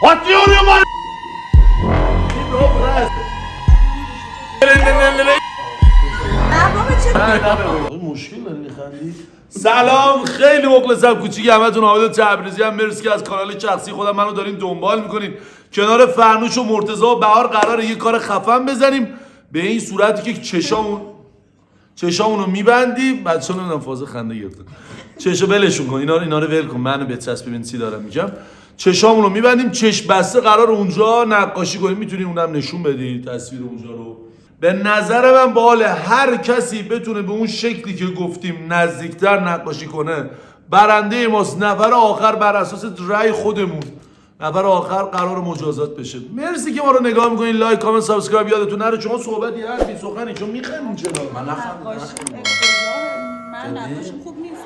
Atıyorum lan! مشکل داری میخندی؟ سلام خیلی مخلصم کوچیک همتون حامد تبریزی هم مرسی که از کانال شخصی خودم منو دارین دنبال میکنین کنار فرنوش و مرتضی و بهار قراره یه کار خفن بزنیم به این صورتی که چشامونو میبندیم بچه‌ها نمیدونم فاز خنده گرفتن چشو بلشون کن اینا رو ول کن منو بچسب ببین چی دارم میگم چشامونو میبندیم چشم بسته قرار اونجا نقاشی کنیم میتونین اونم نشون بدی تصویر اونجا رو به نظر من باحال هر کسی بتونه به اون شکلی که گفتیم نزدیکتر نقاشی کنه برنده ماست نفر آخر بر اساس رأی خودمون نفر آخر قرار مجازات بشه مرسی که ما رو نگاه میکنین لایک کامنت سابسکرایب یادتون نره شما صحبتی حرفی سخنی چون میخندین چرا من من نقاشیم خوب نیست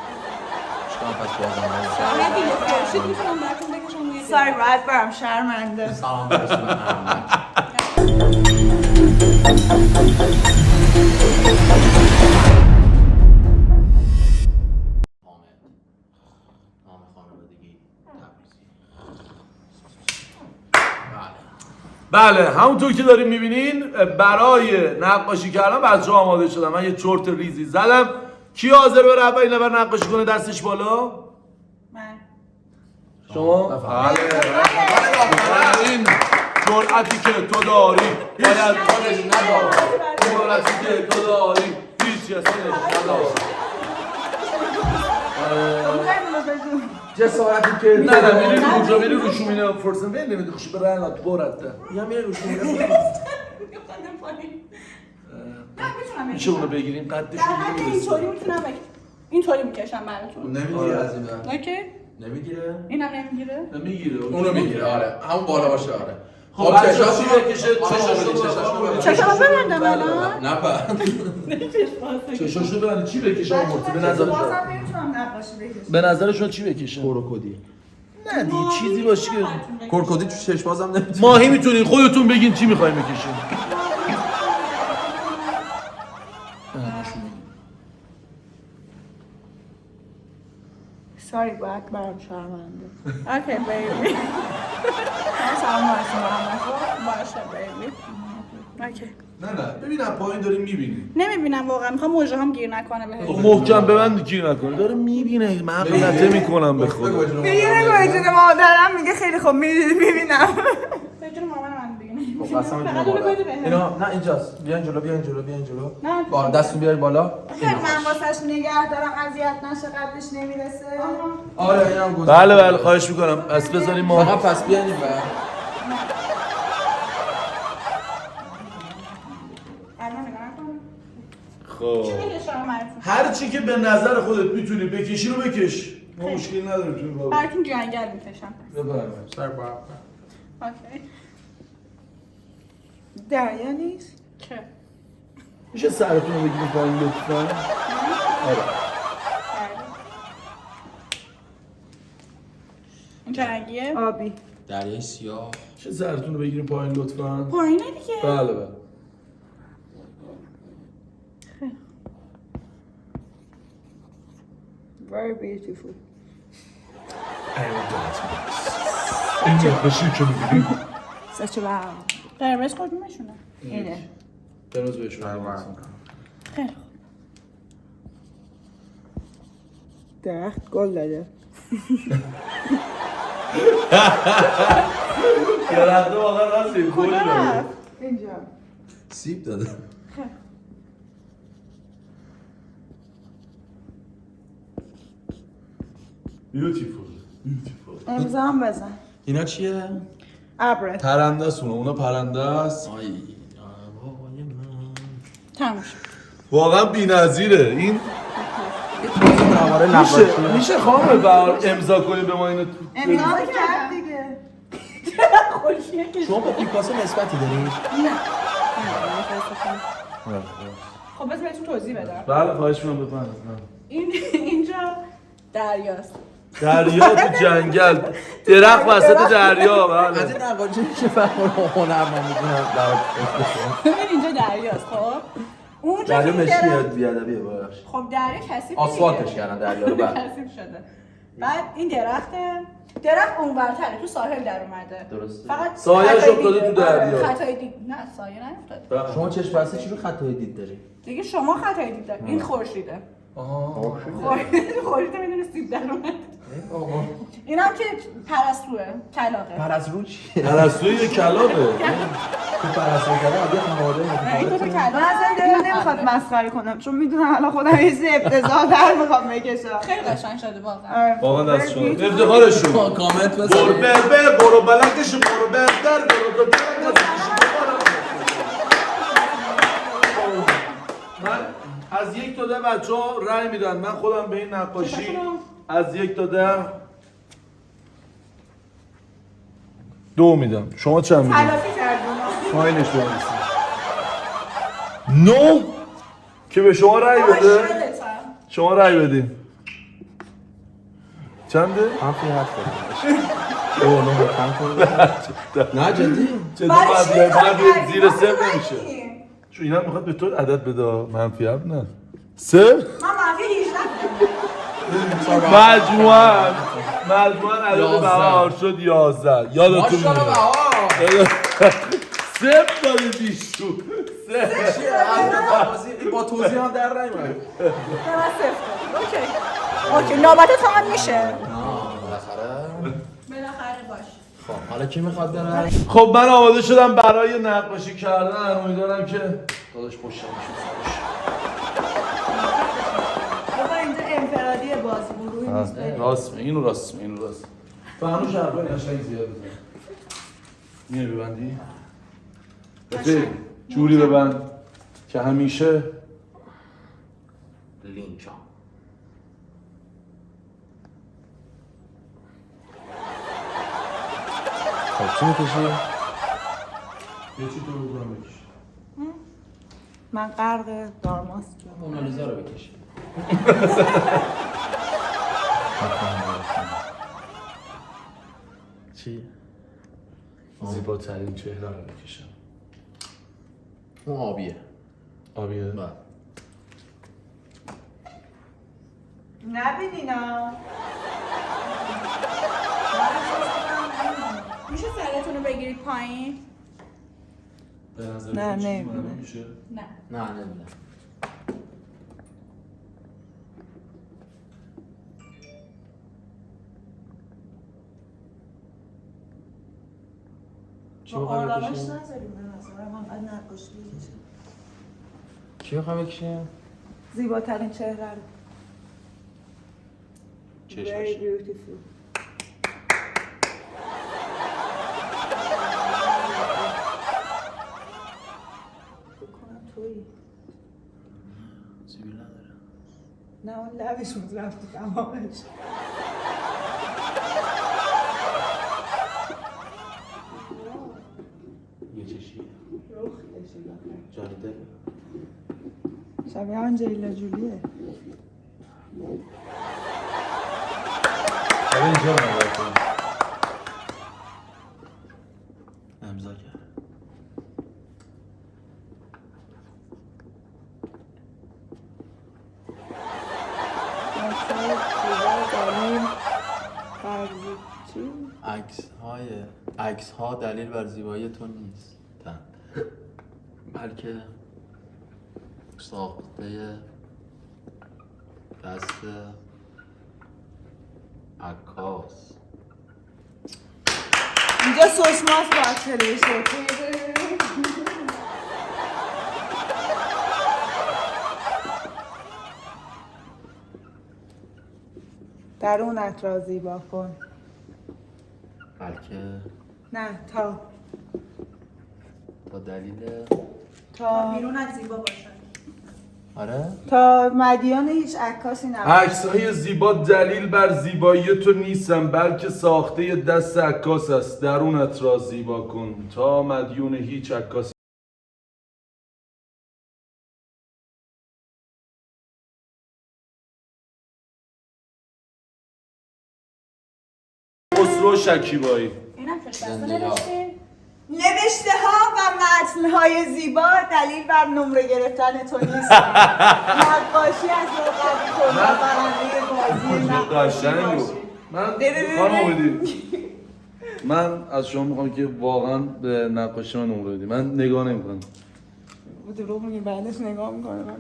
چیکار پس بازم شاید دیگه خورشید میتونم براتون بکشم روی ساری باید برم شرمنده سلام برسونم بله همونطور که داریم میبینین برای نقاشی کردن بچه‌ها آماده شدن من یه چرت ریزی زدم کی حاضر بره اولین نفر نقاشی کنه دستش بالا من شما بله این جرأتی که تو داری باید خودش نداری جرأتی که تو داری هیچ کسی نداری جسارتی که نه میری اونجا میری روشون اینه فرصت نمیده خوشی برای الان برده یا میره روشون میره میخوام پایین نه میشه اونو بگیریم قدش در حد اینطوری میتونم بگم اینطوری میکشم براتون نمیگیره از این اوکی نمیگیره اینم نمیگیره میگیره اونو میگیره آره همون بالا باشه آره خب چشاشو بکشه چشاشو ببندم الان نه با چشاشو ببند چی بکشه آمورتی به نظر شما بازم نمیتونم نقاشی بکشم به نظر شما چی بکشه کروکودی نه دی چیزی باشه که کروکودی تو چشم بازم نمیتونه ماهی میتونین خودتون بگین چی میخواین بکشین ساری باید برم شرمنده اوکی بیبی سلام علیکم باشه بیبی اوکی نه ببینم پایین داریم میبینی نمیبینم واقعا میخوام موجه هم گیر نکنه خب بهش محکم ببند گیر نکنه داره میبینه من غلطه میکنم به خدا میگه نگاه جون مادرم میگه خیلی خوب میبینم به جون مامان من دیگه خب قسم فقط اونو بده بهم اینا نه اینجاست بیاین جلو بیاین جلو نه. بالا دستون بیار بالا خیلی من واسش نگه دارم اذیت نشه قدش نمیرسه آره اینم گذاشت بله خواهش میکنم پس بذاریم ما فقط پس بیاین این بر الان نگاه نکن خب چی بکشم براتون هر چی که به نظر خودت میتونی بکشی رو بکش ما مشکلی نداریم توی بابا براتون جنگل میکشم بفرمایید سر بر اوکی دریا نیست چه میشه سرتون رو بگیریم پایین لطفا آره این چه رنگیه؟ آبی دریای سیاه میشه سرتون رو بگیریم پایین لطفا پایینه دیگه بله very beautiful این نقاشی که می‌بینی such a wow قرمز کدومشونه؟ اینه قرمز بهشون خیلی خوب درخت گل داده درخته واقعا راستیم کلی کجا داره رفت؟ اینجا سیب داده بیوتیفول امضا هم بزن اینا چیه؟ ابره پرنده است اونا پرنده است آی هوای من تموم شد واقعا بی‌نظیره این میشه خانم بر امضا کنی به ما اینو امضا کرد دیگه خوشیه که شما با پیکاسو نسبتی دارید؟ خب بذار بهتون توضیح بدم بله خواهش می‌کنم بفرمایید اینجا دریاست دریا تو جنگل درخت وسط دریا از بله این نقاشی میشه فهمون هنر من میدونم ببین اینجا دریاست خب اونجا دریا که مشکی درخت- بیادبیه باش خب دریا کثیف آسفالتش کردن دریا رو بعد کثیف شده بعد این درخت اونورتره تو ساحل در اومده. درسته. فقط سایه‌اش خطای افتاده دیده. تو دریا. آره، خطای دید. نه سایه نیفتاده. شما چشم بسته چی رو خطای دید داری؟ دیگه شما خطای دید داری. این خورشیده. خورشید میدونه سیب در اومد. اینم که پرستوه کلاغه. پرستو چیه؟ پرستوی یه کلاغه. تو پرستو کردن یه خانواده نه، این دوتا کلاغه. من اصلا دلم نمیخواد مسخره کنم چون میدونم الان خودم یه چیز افتضاح در میخوام بکشم. خیلی قشنگ شده واقعا. واقعا دست شما افتخارشون. کامنت برو بزن. بربر برو بلندش برو بربر برو من از 1 تا 10 بچه‌ها رأی میدن. من خودم به این نقاشی از 1 تا 10 2 میدم. شما چند میدید؟ تلافی کردم. پایینش بنویسید. 9 که به شما رأی بده. شما رأی بدین. چنده؟ حرفی حرف دارم. اوه نه کم کن. نه جدی؟ چه برای چی بعد کردی؟ زیر 3 ما نمیشه. بدیم. چون اینا میخواد به تو عدد بده منفی 7 نه 3 من منفی 18 مجموعاً عدد 11. بهار شد 11 یادتون ماشاءالله میاد بهار. صفر داره بیشتو با توضیح هم در نیومد. نه من صفر. اوکی نوبت تو هم میشه. بالاخره. بالاخره باش. خب حالا کی میخواد بره؟ خب من آماده شدم برای نقاشی کردن. امیدوارم که داداش پشتم بابا اینجا انفرادی بازی گروهی نیست. راست اینو فهموش حرفای قشنگ زیاد بزن. میای ببندی؟ بفید جوری ببند که همیشه لینچا. خب چی میکشی؟ یه چی تو بگم بکش. من غرق دارماست. مونالیزا رو بکشی. چی؟ زیباترین چهره رو بکشم. اون آبیه. آبیه؟ بله. نبینینا. میشه سرتون رو بگیرید پایین؟ به نظر نه، چیزی نمی‌بینه. معلوم میشه؟ نه. نه نمیدونم. چی با بخوای آرامش بکشی؟ نذاریم به نظرم انقدر نقاشی بکشیم. چی بخوای بکشی؟ زیباترین چهره رو. چشمش. Very beautiful. بکنم تویی. سیبیل نداره. نه اون لبشون رفت تمامش. یه چشی. روخ کشیدم. جانی دل. شبیه آنجلینا جولیه. حالا اینجا رو نگاه کن. امضا کرد. عکس ها دلیل بر زیبایی تو نیست بلکه ساخته دست عکاس. اینجا سوسماس باید بشه. درونت را زیبا کن. بلکه نه تا دلیل بیرونت زیبا باشه. آره تا مدیان هیچ عکاسی نباشه. عکس‌های زیبا دلیل بر زیبایی تو نیستن بلکه ساخته دست عکاس است. درونت را زیبا کن تا مدیون هیچ عکاسی. خسرو شکیبایی. اینم پشت دست نوشتین؟ نوشته ها و متن های زیبا دلیل بر نمره گرفتن تو نیست. نقاشی از لقبی کن و برنده بازی قشنگ بود. من خانم امیدی من از شما میخوام که واقعا به نقاشی من نمره بدی. من نگاه نمیکنم. دروغ میگی بعدش نگاه میکنه. من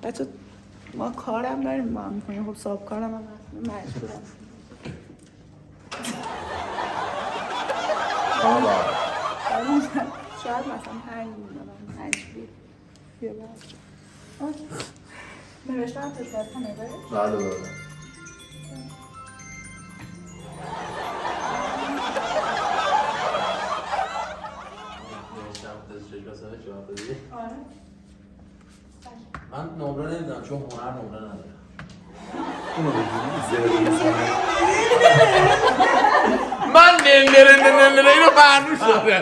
بچه ما کارم داریم با هم میکنیم. خب صاحب کارم هم مجبورم. شاید مثلا 5 میدونم 5 بیا باید نوشتم تشکر کنه بله بله. من نمره نمیدونم چون هنر نمره ندارم. اونو بگیم من نه اینو فرنوش داره.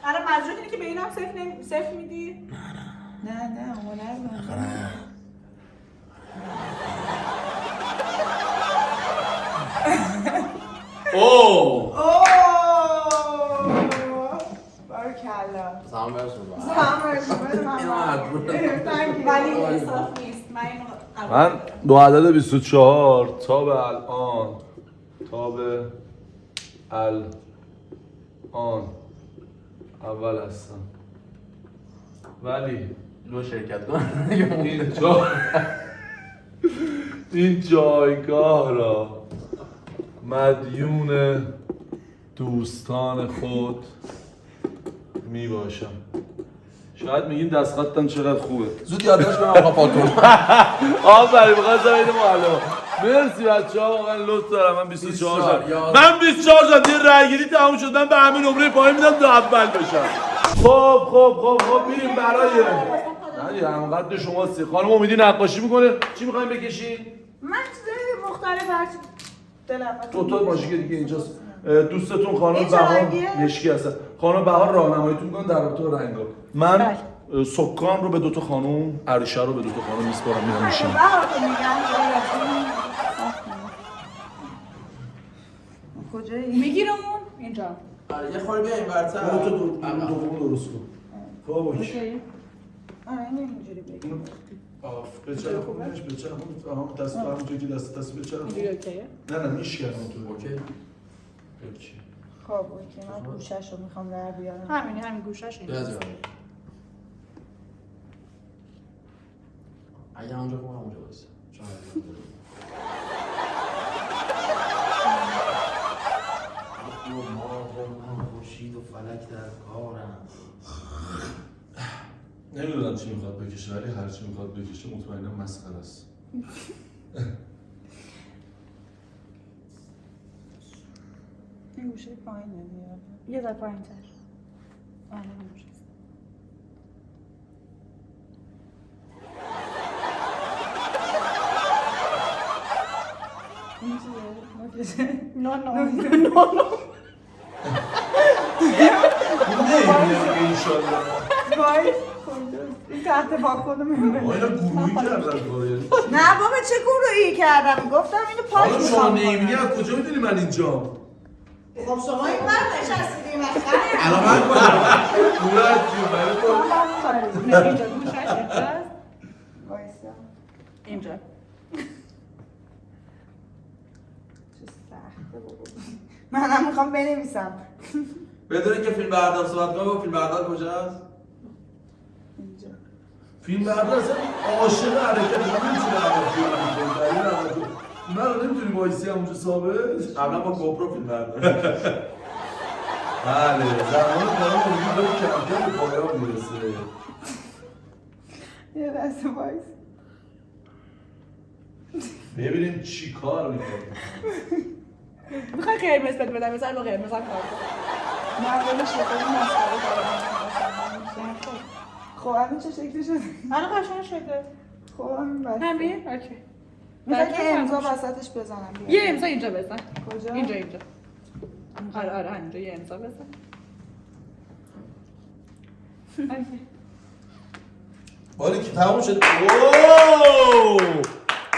آره مجبور اینه که به اینم صفر میدی؟ نه هنر نه اوه بارکالله سلام برسون ولی انصاف نیست. من اینو من با عدد 24 تا به الان اول هستم ولی دو شرکت کن این جایگاه را مدیون دوستان خود می باشم. شاید میگین دست خطم چقدر خوبه. زود یادداشت کنم آقا پاتون. آفرین بخواستم اینو معلم. مرسی بچه‌ها واقعا لطف دارم. من 24 شدم. من 24 شدم. یه رأیگیری تموم شد. من به همین نمره پایین میدم تا اول بشم. خب میریم برای نه همونقدر شما سی. خانم امیدی نقاشی میکنه. چی می‌خواید بکشین؟ من چیزای مختلف هرچی دلم دوتا ماشین دیگه اینجاست. دوستتون خانم بهار مشکی هستن. خانم بهار راهنماییتون می‌کنن در رابطه با رنگا. من سکان رو به دوتا خانم، عریشه رو به دوتا خانم میسپارم میرم میشم. بهار تو میگم کجایی؟ میگیرمون اینجا. آره یه خورده بیایم برتر. دوم درست کن. خب اوکی. آره اینجوری بگیم. بچرا خوبش بچرا خوب دست همونجوری که دست بچرا خوب. اوکیه؟ نه میش کردم تو. اوکی. خب اوکی من گوشش رو میخوام در بیارم. همین گوشش اینجا. بیازی اگه همونجا خوب همونجا بایسته. ما خورشید و فلک در کارم. نمیدونم چی میخواد بکشه ولی هر چی میخواد بکشه مطمئنم مسخره است. این گوشه پایینه میاد. یه ذره پایین‌تر. آره نمیشه. این چیه؟ نه وای کجاست؟ این تحت باکن میمونه. اینا گروهی کردن کارو. نه بابا چه گروهی کردم گفتم اینو پاک حالا شما می‌خوام نمی‌بینی کنم. از کجا می‌دونی من اینجام؟ خب شما این بر نشستیدیم مسخره. الان من کنم. مورد جون برای تو. اینجا گوشش اینجاست. وایسا اینجا. چه سخته بابا. منم میخوام بنویسم. بدونی که فیلم بردار صحبت کنم با فیلم بردار کجاست؟ اینجا فیلم بردار اصلا عاشق حرکت نمی‌تونه حرکت کنه. من رو نمی‌تونی وایسی همونجا ثابت؟ قبلا با گوپرو فیلم بردار. بله زمان کارم اونجور داره کم کم به پایان میرسه. یه دست وایس. ببینیم چی کار میکنه. میخوای قرمز بدم مثلا با قرمز هم کار کنم. نه ولی شکلی مسخره کردم. خب الان چه شکلی شده؟ الان قشنگ شده. خب همین بس. همین؟ اوکی. میخوای که امضا وسطش بزنم بیا. یه امضا اینجا بزن. کجا؟ اینجا. آره همینجا یه امضا بزن. اوکی. بالی که تموم شد.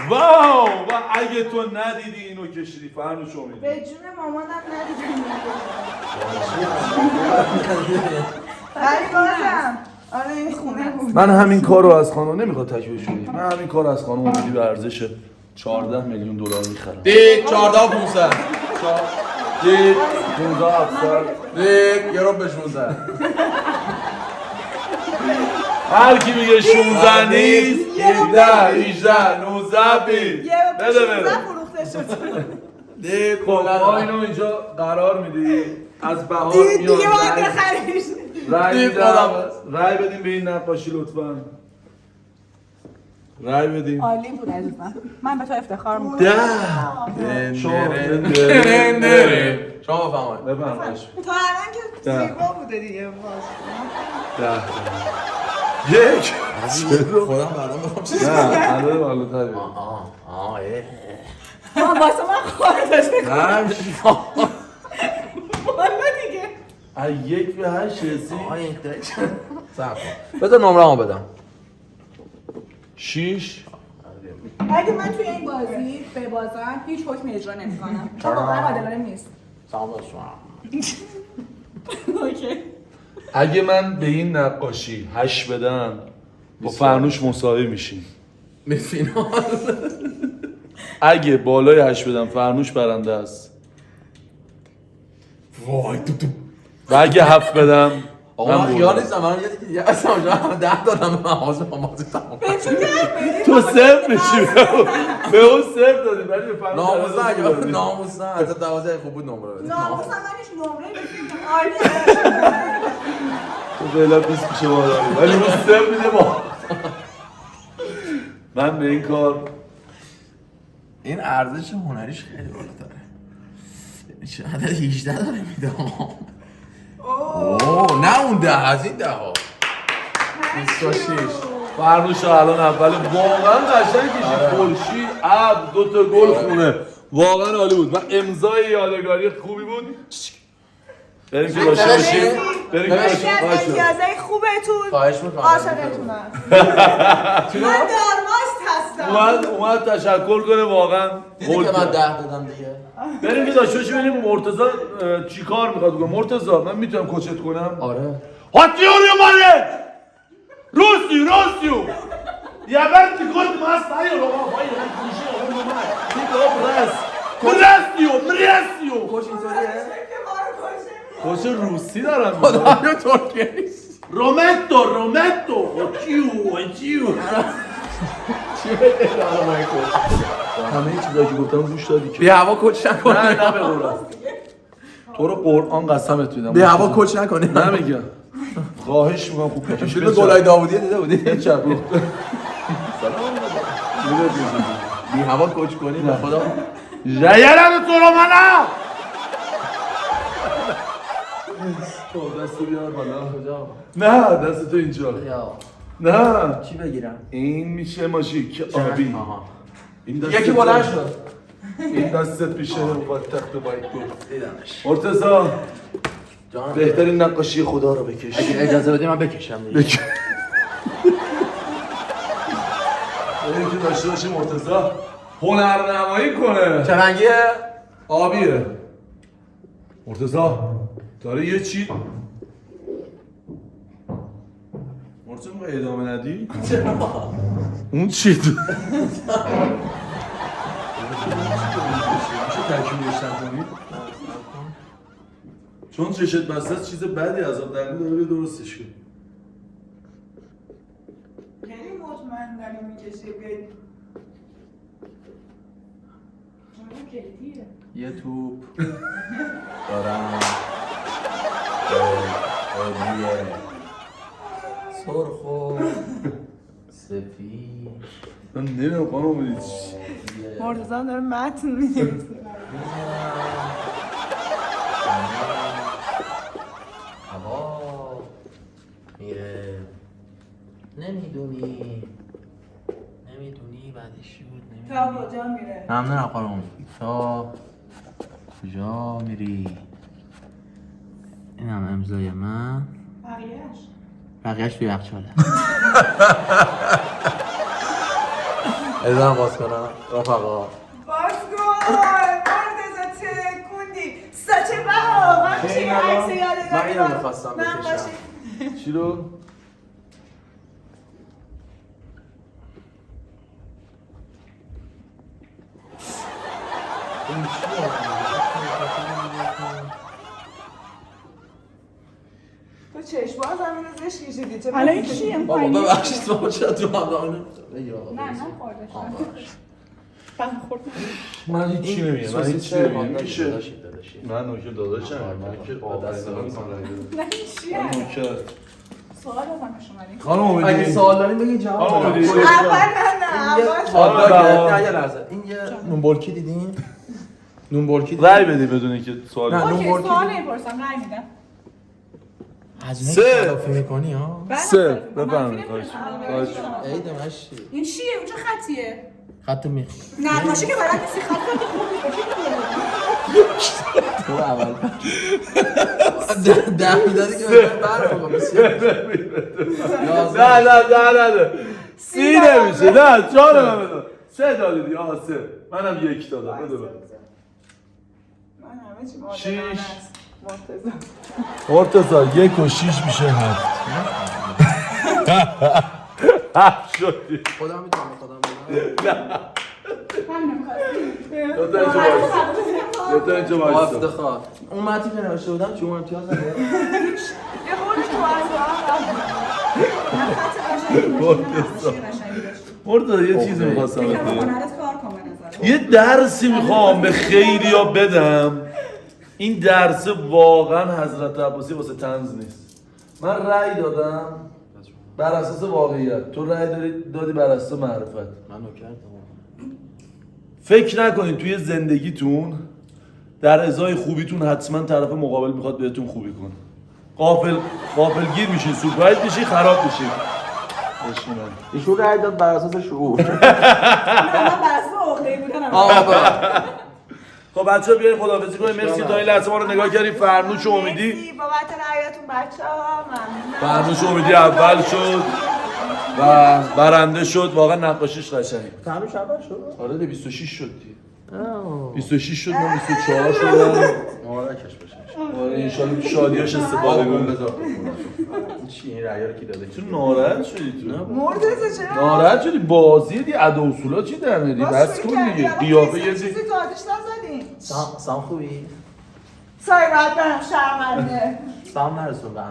واو و اگه تو ندیدی اینو کشیدی فرنوش امید. به جون مامانم ندیدم. ولی بازم آره این خونه بود. من همین کار رو از خانم نمیخواد تکمیلش بدی. من همین کار از خانم بدی به ارزش 14 میلیون دلار میخرم. دید 14 و 500 دید 15 700 دید یه رو به 16 هر کی میگه 16 نیست 17 18 19 20 یه بده بده. فروخته شد. دید خب ما اینو اینجا قرار میدی از بهار میاد دیگه باید بخریش. رای بدیم به این نقاشی لطفا. رای بدیم. عالی بود عزیزم. من به تو افتخار میکنم. شما بفهمید بفرمایش. تا الان که زیبا بوده دیگه باز. 10 یک خودم بعدم بخوام نه عدد بالاتری واسه من خواهدش هشت والا دیگه. از 1 به 8 رسید بذار نمره‌مو بدم 6 اگه من توی این بازی ببازم هیچ حکمی اجرا نمی‌کنم. چون واقعا عادلانه نیست. اوکی. اگه من به این نقاشی 8 بدم با فرنوش مساوی میشیم. به فینال اگه بالای 8 بدم فرنوش برنده است وای و اگه 7 بدم آقا من بردم. خیال نیستم من یه اصلا اونجا 10 دادم به مغازه تمام تو صفر میشی به اون صفر دادی ولی به فرنوش ناموسه برنده اگه دادی. ناموسه از 12 خوب بود نمره بده ناموسم من هیچ نمره بگیرم. عالیه. تو فعلا 20 پیش ما داری ولی اون صفر میده ما. من به این کار این ارزش هنریش خیلی بالاتره چه عدد 18 داره میده اوه نه اون 10 از این 10 ها 26 فرنوش الان اول واقعا قشنگ کشید خورشید ابر 2 تا گل خونه واقعا عالی بود و امضای یادگاری خوبی بود. بریم که داشته باشیم بریم که داشته یکی از باشیم. امتیازهای خوبتون خواهش میکنم عاشقتونم. من دارماست هستم. اومد تشکر کنه واقعا دیدی که من 10 دادم دیگه بریم که داشته باشیم ببینیم مرتضی چی کار میخواد بکنه. مرتضی من میتونم کوچت کنم؟ آره Hatırlıyor beni! Rusyu! Ja, ben die Grund machst, ey, oder was? Ey, dann komm ich hier rum mal. Nick up, Brasio! خوش اینطوریه خوش روسی دارم. خدا ترکیه نیست رومنتو! چیو! چی بده دارم کوچ همه چیزایی که گفتم گوش دادی که بی هوا کوچ نکنی نه به قرآن تو رو قرآن قسمت میدم بی هوا کوچ نکنی نمیگم خواهش میکنم خوب بکش فیلم گلای داوودی دیده بودی چپ بی هوا کوچ کنی به خدا جایرم تو رو منم دستو بیار بالا کجا نه دست تو اینجا نه چی بگیرم این میشه ماژیک آبی این دست یکی بلند شد این دستت میشه با تخت باید بود دیدمش مرتضی جان بهترین نقاشی خدا رو بکش اگه اجازه بدی من بکشم دیگه بکش بریم که داشته باشیم مرتضی هنرنمایی کنه چه رنگیه؟ آبیه مرتضی داره یه چی مرتضی موقع ادامه ندی؟ اون چی تو؟ میشه ترکیبش نکنی؟ چون چشت بسته است چیز بدی از آب درمی داره درستش کن خیلی مطمئن داری میکشی بیایی کلیدیه یه توپ دارم عالیه سرخ و سفید من نمیدونم خانم بودید مرتضی هم داره متن میگه هوا میره نمیدونی بعدش بود تا کجا میره ممنونم خانم تا کجا میری اینم امضای من بقیهش توی یخچاله ازم باز کنم رفقا باز کن مرتضی تکوندی ساچه بها من چی عکس من یادگاری اینو میخواستم من بکشم باشی چی رو؟ تو چشم باز هم اینو زشت کشیدی چه حالا این چیه این بابا پایینی؟ ببخشید بابا چرا تو آدانه نه خوردش من خوردم من هیچی نمیگم من هیچی نمیگم میشه داداشی من نوکر داداشم من که با دستان میکنم نه این چیه؟ نوکر سوال ازم پیش اومدی خانم اگه امیدی سوال داریم بگید جواب آقا بدم. امیدی. اول نه اول نه یه لحظه این یه نون برکی دیدین؟ نون برکی رای بدی بدون اینکه سوال نه. کنی. اوکی نون سوال برکی. نمیپرسم رای میدم هزینه سه. تلافی میکنی ها؟ سه من بفرمایید فیلم خواهش نمی‌دونم. عید مشی این چیه؟ اونجا خطیه خط میخی نقاشی که بلد نیستی خط که خوبی تو اول ده میدادی که بهتر برم نه سی نمیشه نه جان من بدم سه دادی دیگه آقا سه منم یک دادم بده من من همه چی مادرانه شیش. است مرتضی مرتضی یک و شیش میشه هفت هفت شدی خودم میتونم خودم بدم من نمیخواستی دو تا اینجا بایستا دو تا اینجا با بایستا افتخار اون متی که نوشته بودم چون امتیاز داره یه خودش تو از من خط قشنگی داشتی نه نقاشی قشنگی داشتی مرتضی یه چیزی میخواستم فکر بهت کنم بگم هنرت کار کن به نظرم یه درسی میخوام به خیلیا بدم این درس واقعا حضرت عباسی واسه طنز نیست من رأی دادم بر اساس واقعیت تو رأی دادی بر اساس معرفت من نوکرتم فکر نکنید توی زندگیتون در ازای خوبیتون حتما طرف مقابل میخواد بهتون خوبی کنه غافلگیر میشین سورپرایز میشین خراب میشین بشین ایشون رای داد بر اساس شعور من براساس عقده‌ای بودنم خب بچه‌ها بیاین خداحافظی کنیم مرسی تا این لحظه ما رو نگاه کردیم فرنوش و امیدی مرسی بابت رعایتون بچه‌ها ممنونم فرنوش و امیدی اول شد و برنده شد واقعا نقاشیش قشنگ تعمیش اول شد آره 26 شد دیگه 26 شد من 24 شدم مبارکش باشه آره ان شاءالله شادیاش استفاده کنیم بذار چی این رأی رو کی داده تو ناراحت شدی تو مرتضی چرا؟ ناراحت شدی بازی دی ادا اصولا چی در میاری بس کن دیگه قیافه یه چیزی تو آتیش نزدیم سام خوبی؟ سای بعد برم شرمنده سام نرسون به همه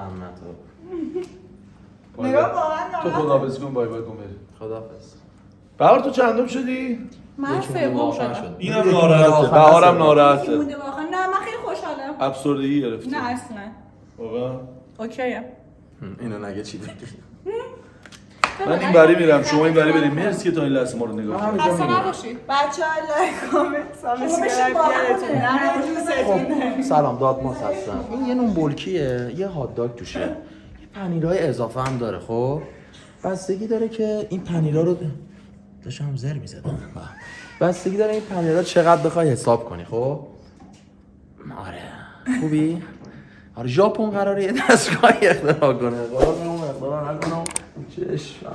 تو نگاه واقعا تو ناراحت خداحافظی کن بای بای کن بری خداحافظ بهار تو چندم شدی من سوم شدم اینم ناراحته بهارم ناراحته مونده واقعا نه من خیلی خوشحالم افسردگی گرفته نه اصلا واقعا اوکیه اینو نگه چی بگی من این بری میرم شما این بری بریم مرسی که تا این لحظه ما رو نگاه کردید خسته نباشید بچه‌ها لایک کامنت بشین با هم سابسکرایب سلام دادماس هستم این یه نون بولکیه یه هات داگ توشه یه پنیرهای اضافه هم داره خب بستگی داره که این پنیرها رو داشتم زر میزدم بستگی داره این پنیرها چقدر بخوای حساب کنی خب آره خوبی آره ژاپن قراره یه دستگاهی اختراع کنه قرار اون اختراع نکنم چشم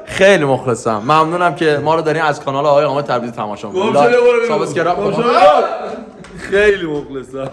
خیلی مخلصم ممنونم که ما رو دارین از کانال آقای حامد تبریزی تماشا می‌کنید گم شده برو بیرون. سابسکرایب گم کنید شده. خیلی مخلصم